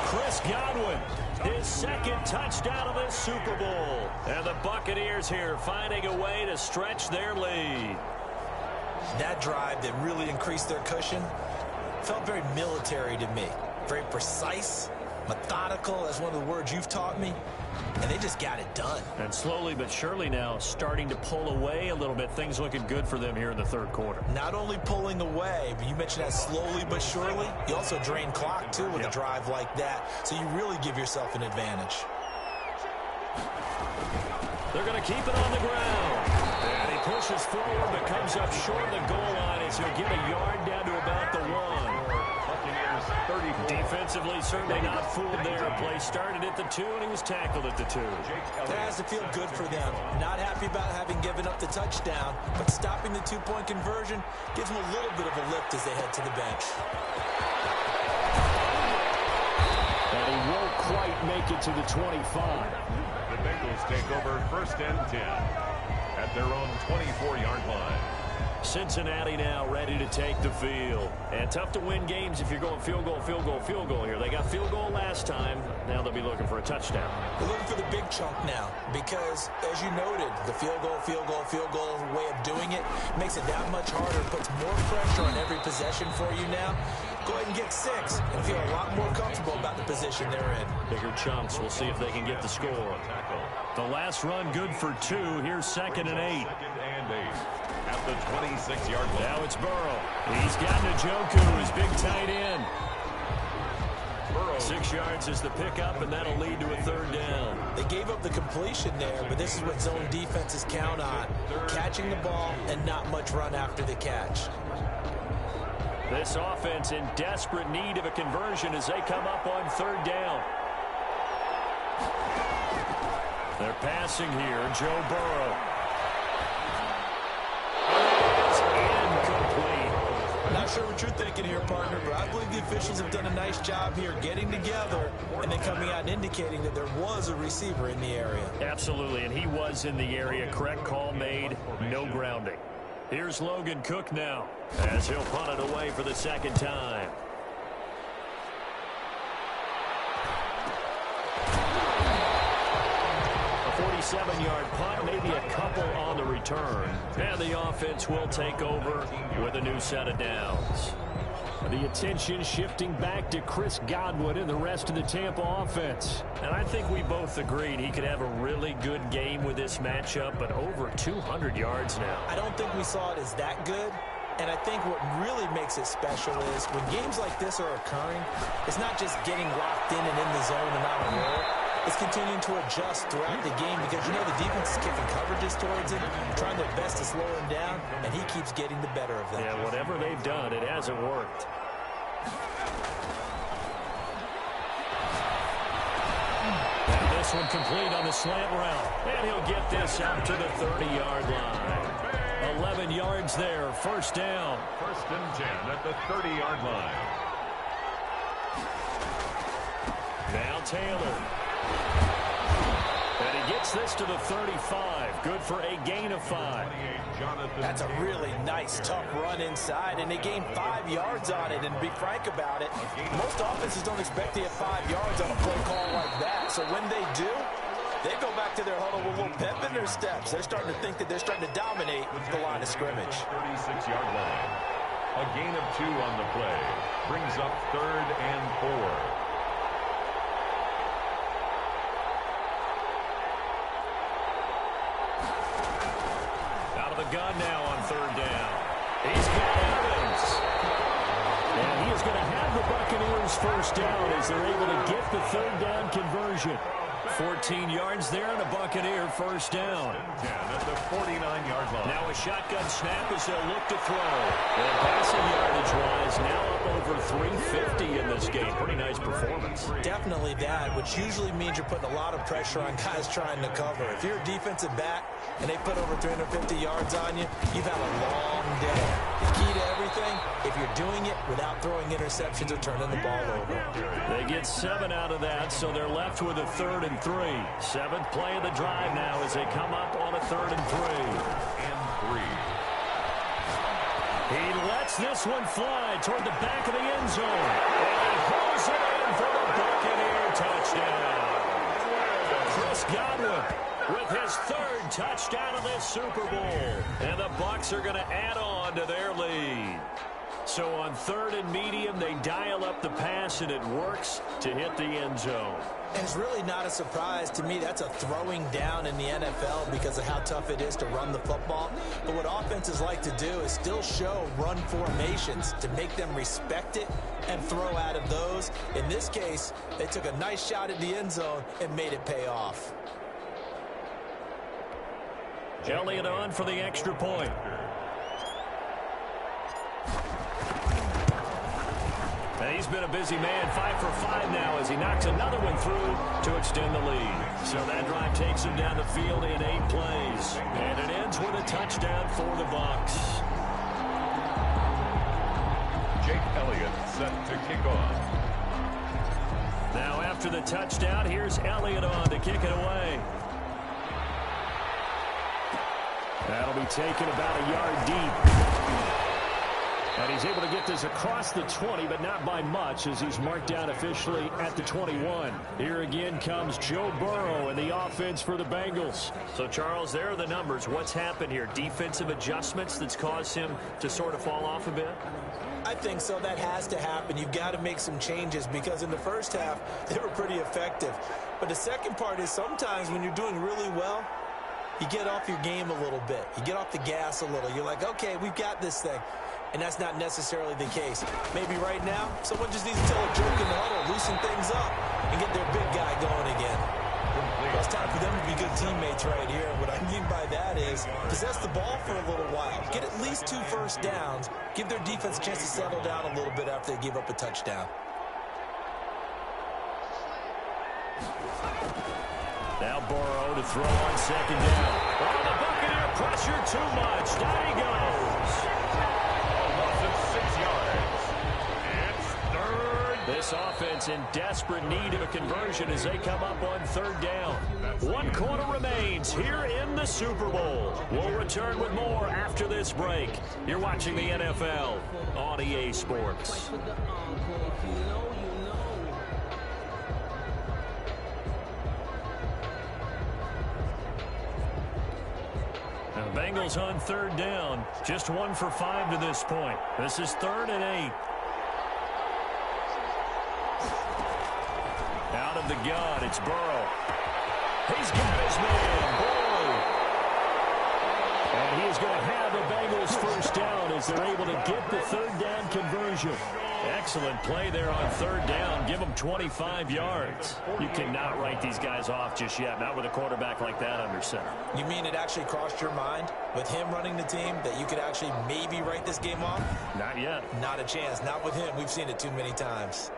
Chris Godwin, his second touchdown of this Super Bowl. And the Buccaneers here finding a way to stretch their lead. That drive that really increased their cushion felt very military to me. Very precise, methodical, that's one of the words you've taught me. And they just got it done. And slowly but surely now starting to pull away a little bit. Things looking good for them here in the third quarter. Not only pulling away, but you mentioned that slowly but surely. You also drain clock, too, with a drive like that. So you really give yourself an advantage. They're going to keep it on the ground. And he pushes forward but comes up short of the goal line as he'll get a yard down to about the 1. Defensively, certainly not fooled there. Play started at the 2, and he was tackled at the 2. That has to feel good for them. Not happy about having given up the touchdown, but stopping the 2-point conversion gives them a little bit of a lift as they head to the bench. And he won't quite make it to the 25. The Bengals take over 1st and 10 at their own 24-yard line. Cincinnati now ready to take the field. And tough to win games if you're going field goal, field goal, field goal here. They got field goal last time. Now they'll be looking for a touchdown. They're looking for the big chunk now because, as you noted, the field goal way of doing it makes it that much harder, puts more pressure on every possession for you now. Go ahead and get 6 and feel a lot more comfortable about the position they're in. Bigger chunks. We'll see if they can get the score. The last run good for 2. Here's 2nd and 8. 2nd and 8 at the 26-yard line. Now it's Burrow. He's got Njoku, his big tight end. 6 yards is the pickup, and that'll lead to a 3rd down. They gave up the completion there, but this is what zone defenses count on. Catching the ball and not much run after the catch. This offense in desperate need of a conversion as they come up on 3rd down. They're passing here. Joe Burrow. Not sure what you're thinking here, partner, but I believe the officials have done a nice job here getting together and then coming out and indicating that there was a receiver in the area. Absolutely, and he was in the area. Correct call made. No grounding. Here's Logan Cook now as he'll punt it away for the 2nd time. A 47-yard punt, maybe a couple on the return. And the offense will take over with a new set of downs. The attention shifting back to Chris Godwin and the rest of the Tampa offense. And I think we both agreed he could have a really good game with this matchup, but over 200 yards now. I don't think we saw it as that good. And I think what really makes it special is when games like this are occurring, it's not just getting locked in and in the zone and on a roll. It's continuing to adjust throughout the game because, you know, the defense is kicking coverages towards him, trying their best to slow him down, and he keeps getting the better of them. Yeah, whatever they've done, it hasn't worked. And this one complete on the slant route. And he'll get this out to the 30-yard line. 11 yards there, 1st down. 1st and 10 at the 30-yard line. Now Taylor. And he gets this to the 35. Good for a gain of 5. That's a really nice, tough run inside, and they gained 5 yards on it. And to be frank about it, most offenses don't expect to get 5 yards on a play call like that. So when they do, they go back to their huddle with a little pep in their steps. They're starting to think that they're starting to dominate the line of scrimmage. 36-yard line. A gain of 2 on the play. Brings up 3rd and 4. Gun now on 3rd down. He's got Evans. And he is going to have the Buccaneers 1st down as they're able to get the 3rd down conversion. 14 yards there and a Buccaneer first down. 10 at the 49-yard line. Now a shotgun snap as they'll look to throw. And passing yardage-wise, now up over 350 in this game. Pretty nice performance. Definitely that, which usually means you're putting a lot of pressure on guys trying to cover. If you're a defensive back and they put over 350 yards on you, you've had a long day. The key to everything, if you're doing it without throwing interceptions or turning the ball over. They get 7 out of that, so they're left with a 3rd and 3. 7th play of the drive now as they come up on a 3rd and 3. He lets this one fly toward the back of the end zone. And he holds it in for the Buccaneer touchdown. Chris Godwin with his 3rd touchdown of this Super Bowl. And the Bucs are going to add on to their lead. So on 3rd and medium, they dial up the pass, and it works to hit the end zone. And it's really not a surprise to me. That's a throwing down in the NFL because of how tough it is to run the football. But what offenses like to do is still show run formations to make them respect it and throw out of those. In this case, they took a nice shot at the end zone and made it pay off. Elliott on for the extra point. He's been a busy man, 5 for 5 now as he knocks another one through to extend the lead. So that drive takes him down the field in 8 plays. And it ends with a touchdown for the Bucs. Jake Elliott set to kick off. Now after the touchdown, here's Elliott on to kick it away. That'll be taken about a yard deep. And he's able to get this across the 20, but not by much as he's marked down officially at the 21. Here again comes Joe Burrow and the offense for the Bengals. So, Charles, there are the numbers. What's happened here? Defensive adjustments that's caused him to sort of fall off a bit? I think so. That has to happen. You've got to make some changes because in the first half, they were pretty effective. But the second part is sometimes when you're doing really well, you get off your game a little bit. You get off the gas a little. You're like, okay, we've got this thing. And that's not necessarily the case. Maybe right now, someone just needs to tell a joke in the huddle, loosen things up, and get their big guy going again. Well, it's time for them to be good teammates right here. What I mean by that is possess the ball for a little while. Get at least 2 first downs. Give their defense a chance to settle down a little bit after they give up a touchdown. Now Burrow to throw on 2nd down. Oh, the Buccaneer pressure too much. Down he goes. This offense in desperate need of a conversion as they come up on 3rd down. 1 quarter remains here in the Super Bowl. We'll return with more after this break. You're watching the NFL on EA Sports. Now the Bengals on 3rd down. Just 1 for 5 to this point. This is 3rd and 8. Out of the gun, it's Burrow. He's got his man, Boyd. And he is going to have the Bengals first down as they're able to get the 3rd down conversion. Excellent play there on 3rd down. Give them 25 yards. You cannot write these guys off just yet, not with a quarterback like that under center. You mean it actually crossed your mind with him running the team that you could actually maybe write this game off? Not yet. Not a chance. Not with him. We've seen it too many times.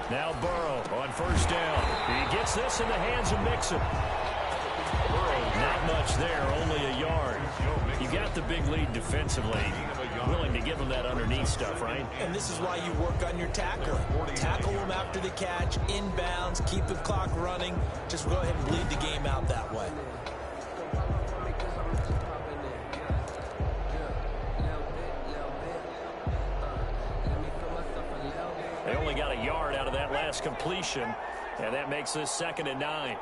Now Burrow on 1st down. He gets this in the hands of Mixon. Not much there, only a yard. You got the big lead defensively. Willing to give him that underneath stuff, right? And this is why you work on your tackling. Tackle him after the catch, inbounds, keep the clock running. Just go ahead and bleed the game out that way. They only got a yard out of that last completion, and that makes this 2nd and 9.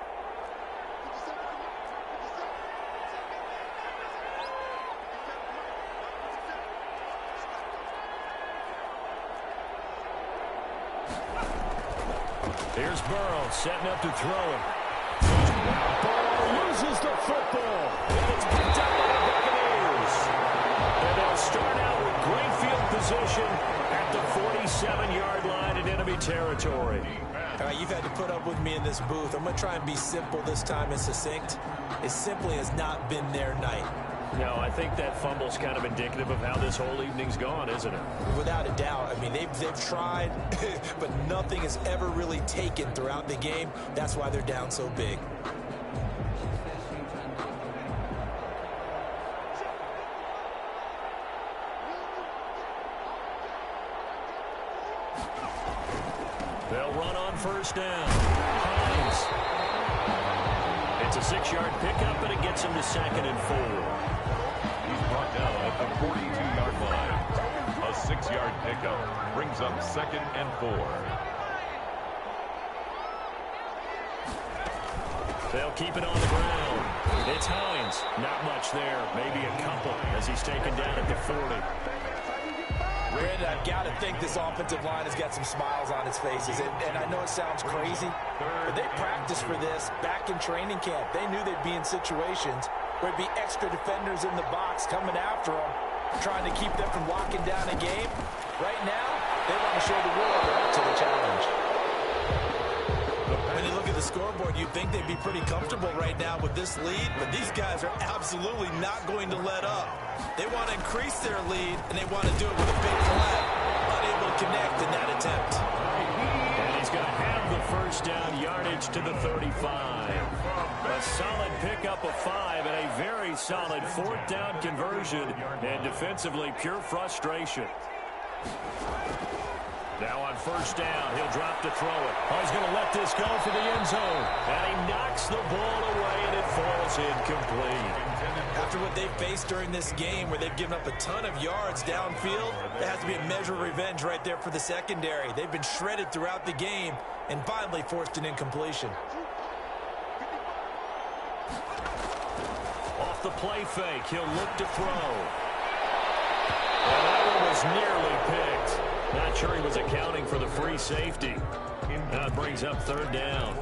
Here's Burrow setting up to throw it. Burrow loses the football, and it's picked up by the Buccaneers. And they'll start out with great field position at at the 47-yard line in enemy territory. All right, you've had to put up with me in this booth. I'm going to try and be simple this time and succinct. It simply has not been their night. No, I think that fumble's kind of indicative of how this whole evening's gone, isn't it? Without a doubt. I mean, they've tried, but nothing has ever really taken throughout the game. That's why they're down so big. They'll run on first down. Hines. It's a 6-yard pickup, and it gets him to 2nd and 4. He's brought down at the 42-yard line. A 6-yard pickup brings up 2nd and 4. They'll keep it on the ground. It's Hines. Not much there. Maybe a couple as he's taken down at the 40. Brandon, I've got to think this offensive line has got some smiles on its faces. And I know it sounds crazy, but they practiced for this back in training camp. They knew they'd be in situations where there'd be extra defenders in the box coming after them, trying to keep them from locking down a game. Right now, they want to show the world they're up to the challenge. When you look at the scoreboard, you'd think they'd be pretty comfortable right now with this lead, but these guys are absolutely not going to let up. They want to increase their lead, and they want to do it with a big play. Unable to connect in that attempt. And he's going to have the first down yardage to the 35. A solid pickup of 5 and a very solid 4th down conversion. And defensively, pure frustration. Now on first down, he'll drop to throw it. Oh, he's going to let this go for the end zone. And he knocks the ball away, and it falls incomplete. After what they've faced during this game, where they've given up a ton of yards downfield, there has to be a measure of revenge right there for the secondary. They've been shredded throughout the game and finally forced an incompletion. Off the play fake, he'll look to throw. And that one was nearly picked. Not sure he was accounting for the free safety. Now it brings up 3rd down.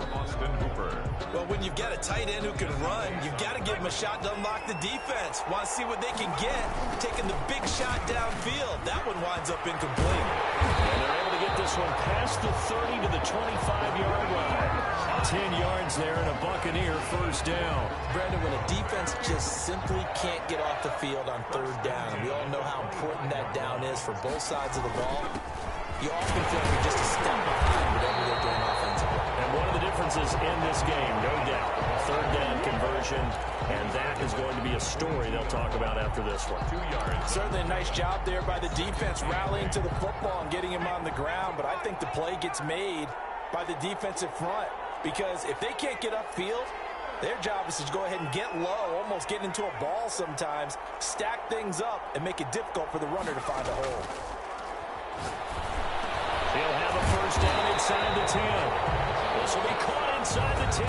Well, when you've got a tight end who can run, you've got to give him a shot to unlock the defense. Want to see what they can get, taking the big shot downfield. That one winds up incomplete. And they're able to get this one past the 30 to the 25-yard line. 10 yards there and a Buccaneer first down. Brandon, when a defense just simply can't get off the field on 3rd down, and we all know how important that down is for both sides of the ball, you often feel like you're just a step behind whatever they're doing offensively. And one of the differences in this game, no doubt, 3rd down conversion, and that is going to be a story they'll talk about after this one. 2 yards. Certainly a nice job there by the defense rallying to the football and getting him on the ground, but I think the play gets made by the defensive front, because if they can't get upfield, their job is to go ahead and get low, almost get into a ball sometimes, stack things up, and make it difficult for the runner to find a hole. He'll have a first down inside the 10. This will be caught inside the 10.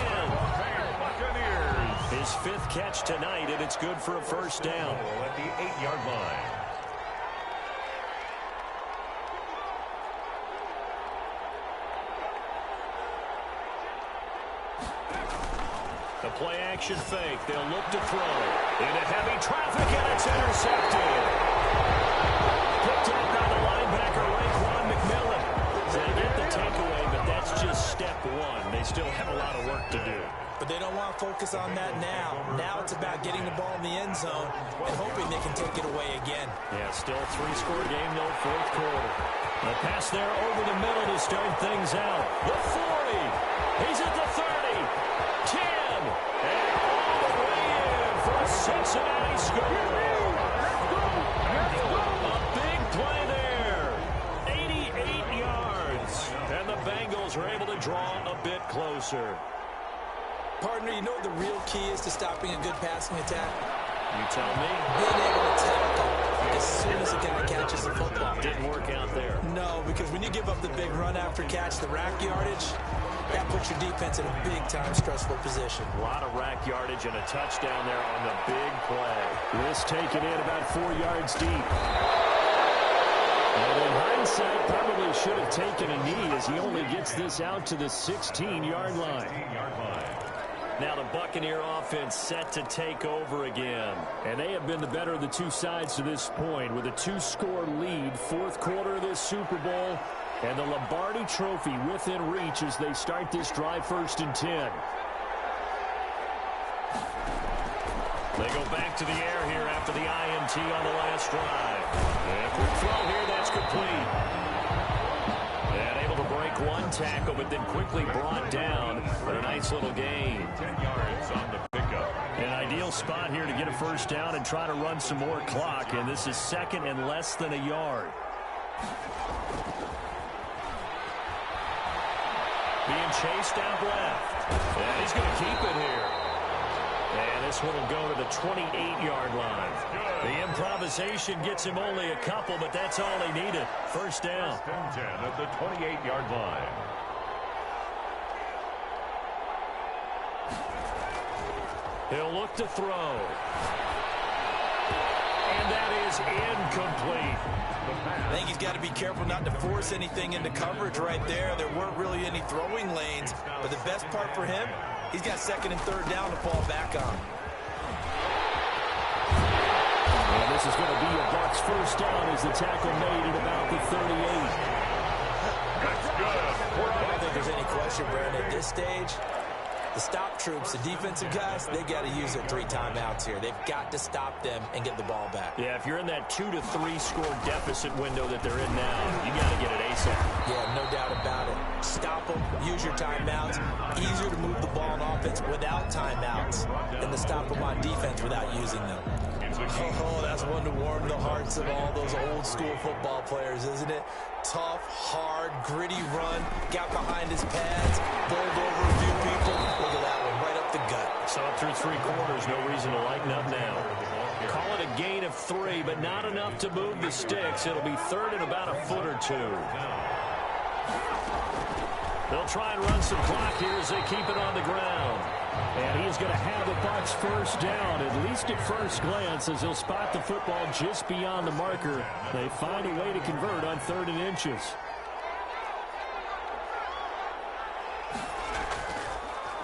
His 5th catch tonight, and it's good for a first down. At the 8-yard line. The play action fake. They'll look to throw. Into heavy traffic, and it's intercepted. Picked up by the linebacker, Laquan McMillan. They get the takeaway, but that's just step 1. They still have a lot of work to do. But they don't want to focus on that now. Now it's about getting the ball in the end zone and hoping they can take it away again. Yeah, still 3-score game, though, 4th quarter. The pass there over the middle to start things out. The 40. He's at the 30. 10. And all the way in for a Cincinnati score. A big play there. 88 yards. And the Bengals are able to draw a bit closer. Partner, you know what the real key is to stopping a good passing attack? You tell me. Being able to tackle as soon as the guy catches the football. Didn't work out there. No, because when you give up the big run after catch, the rack yardage, that puts your defense in a big-time stressful position. A lot of rack yardage and a touchdown there on the big play. This taken in about 4 yards deep. And in hindsight, probably should have taken a knee as he only gets this out to the 16-yard line. Now the Buccaneer offense set to take over again. And they have been the better of the two sides to this point with a 2-score lead. Fourth quarter of this Super Bowl. And the Lombardi Trophy within reach as they start this drive 1st and 10. They go back to the air here after the INT on the last drive. And quick throw here, that's complete. And able to break one tackle, but then quickly brought down. But a nice little gain. 10 yards on the pickup. An ideal spot here to get a first down and try to run some more clock. And this is 2nd and less than a yard. Being chased out left. And he's going to keep it here. And this one will go to the 28-yard line. The improvisation gets him only a couple, but that's all he needed. First down. 1st and 10 at the 28-yard line. He'll look to throw. And that is incomplete. I think he's got to be careful not to force anything into coverage right there. There weren't really any throwing lanes, but the best part for him, he's got 2nd and 3rd down to fall back on. And this is going to be a Bucs first down as the tackle made at about the 38. That's good. I don't think there's any question, Brandon, at this stage. The stop troops, the defensive guys, they got to use their 3 timeouts here. They've got to stop them and get the ball back. Yeah, if you're in that 2 to 3 score deficit window that they're in now, you got to get it ASAP. Yeah, no doubt about it. Stop them, use your timeouts. Easier to move the ball on offense without timeouts than to stop them on defense without using them. Oh, that's one to warm the hearts of all those old school football players, isn't it? Tough, hard, gritty run, got behind his pads, bowled over a few people. Look at that one, right up the gut. So through 3 quarters, no reason to lighten up now. Call it a gain of 3, but not enough to move the sticks. It'll be 3rd and about a foot or 2. They'll try and run some clock here as they keep it on the ground. And he's going to have the Bucs first down, at least at first glance, as he'll spot the football just beyond the marker. They find a way to convert on 3rd and inches.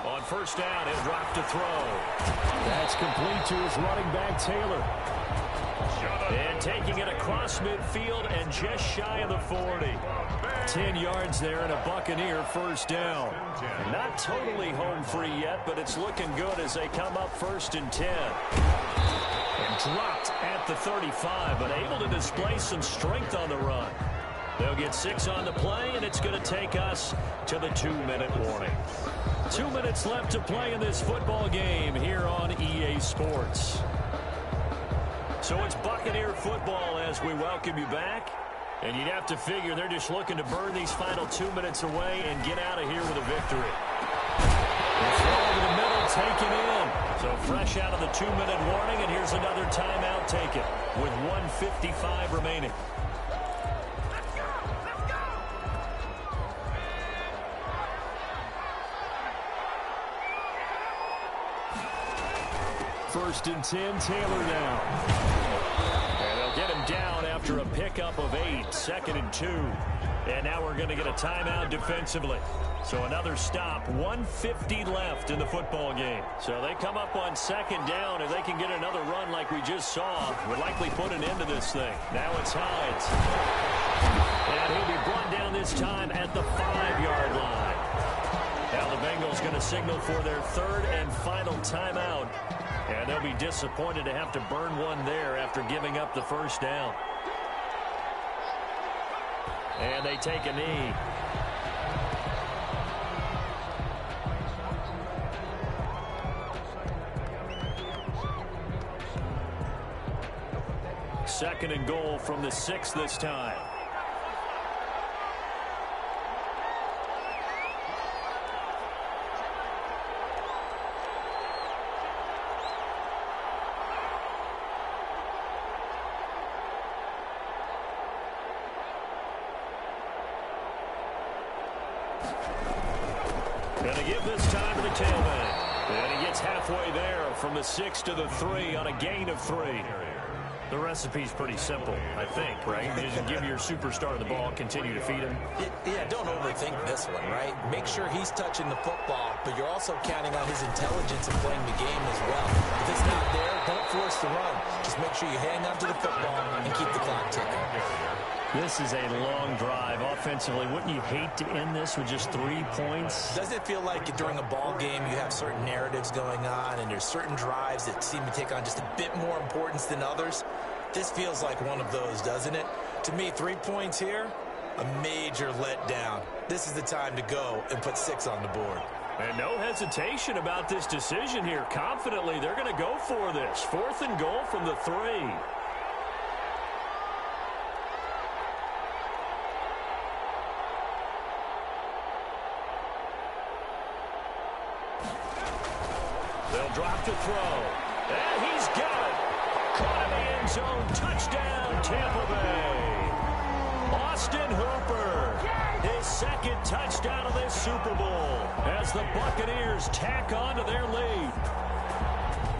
On first down, he'll drop to throw. That's complete to his running back, Taylor. And taking it across midfield and just shy of the 40. 10 yards there and a Buccaneer first down. Not totally home free yet, but it's looking good as they come up 1st and 10. And dropped at the 35, but able to display some strength on the run. They'll get 6 on the play, and it's going to take us to the 2-minute warning. 2 minutes left to play in this football game here on EA Sports. So it's Buccaneer football as we welcome you back. And you'd have to figure they're just looking to burn these final 2 minutes away and get out of here with a victory. The throw over the middle taken in. So fresh out of the 2-minute warning, and here's another timeout taken with 1:55 remaining. First and 10, Taylor now. And they'll get him down after a pickup of 8, 2nd and 2. And now we're going to get a timeout defensively. So another stop, 1:50 left in the football game. So they come up on 2nd down. If they can get another run like we just saw, would likely put an end to this thing. Now it's Hines. And he'll be brought down this time at the 5-yard line. Now the Bengals going to signal for their 3rd and final timeout. And they'll be disappointed to have to burn one there after giving up the first down. And they take a knee. Second and goal from the 6 this time. Going to give this time to the tailback. And he gets halfway there from the 6 to the 3 on a gain of 3. The recipe's pretty simple, I think, right? You just give your superstar the ball, continue to feed him. Yeah, don't overthink this one, right? Make sure he's touching the football, but you're also counting on his intelligence in playing the game as well. If it's not there, don't force the run. Just make sure you hang on to the football and keep the clock ticking. This is a long drive offensively. Wouldn't you hate to end this with just 3 points? Doesn't it feel like during a ball game you have certain narratives going on and there's certain drives that seem to take on just a bit more importance than others? This feels like one of those, doesn't it? To me, 3 points here, a major letdown. This is the time to go and put 6 on the board. And no hesitation about this decision here. Confidently, they're going to go for this. 4th and goal from the 3. They'll drop to throw. And he's got it. Caught in the end zone. Touchdown, Tampa Bay. Austin Hooper. His 2nd touchdown of this Super Bowl as the Buccaneers tack on to their lead.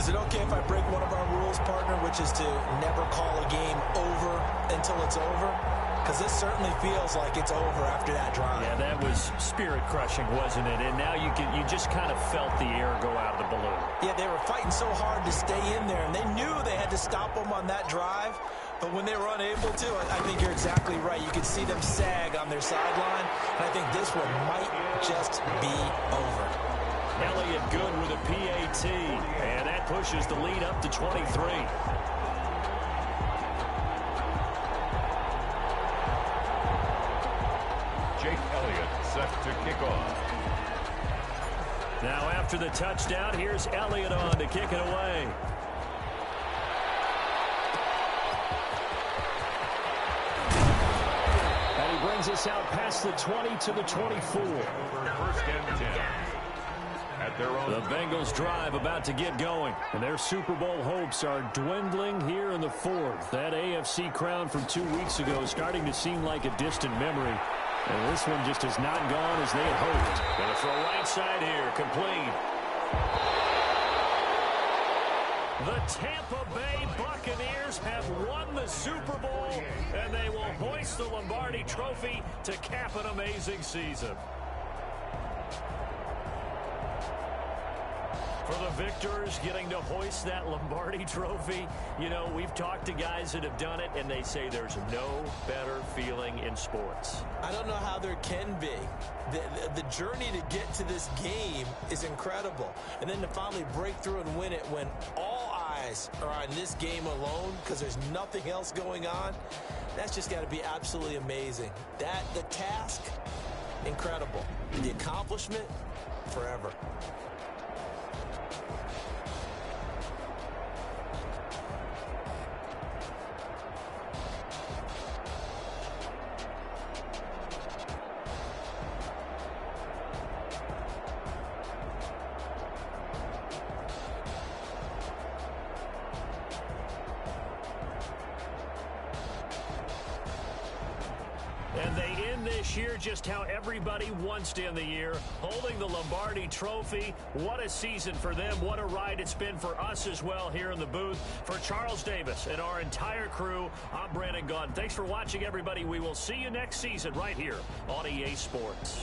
Is it okay if I break one of our rules, partner, which is to never call a game over until it's over? Because this certainly feels like it's over after that drive. Yeah, that was spirit-crushing, wasn't it? And now you just kind of felt the air go out of the balloon. Yeah, they were fighting so hard to stay in there, and they knew they had to stop them on that drive. But when they were unable to, I think you're exactly right. You could see them sag on their sideline, and I think this one might just be over. Elliott good with a PAT, and that pushes the lead up to 23. Jake Elliott set to kick off. Now after the touchdown, here's Elliott on to kick it away. And he brings us out past the 20 to the 24. 1st and 10. At their own. The Bengals drive about to get going, and their Super Bowl hopes are dwindling here in the 4th. That AFC crown from 2 weeks ago is starting to seem like a distant memory. And this one just has not gone as they had hoped. Going to throw right side here, complete. The Tampa Bay Buccaneers have won the Super Bowl, and they will hoist the Lombardi Trophy to cap an amazing season. For the victors getting to hoist that Lombardi Trophy, you know, we've talked to guys that have done it, and they say there's no better feeling in sports. I don't know how there can be. The journey to get to this game is incredible. And then to finally break through and win it when all eyes are on this game alone because there's nothing else going on, that's just got to be absolutely amazing. The task, incredible. The accomplishment, forever. And they end this year just how everybody wants to end the year, holding the Lombardi Trophy. What a season for them. What a ride it's been for us as well here in the booth. For Charles Davis and our entire crew, I'm Brandon Gaudin. Thanks for watching, everybody. We will see you next season right here on EA Sports.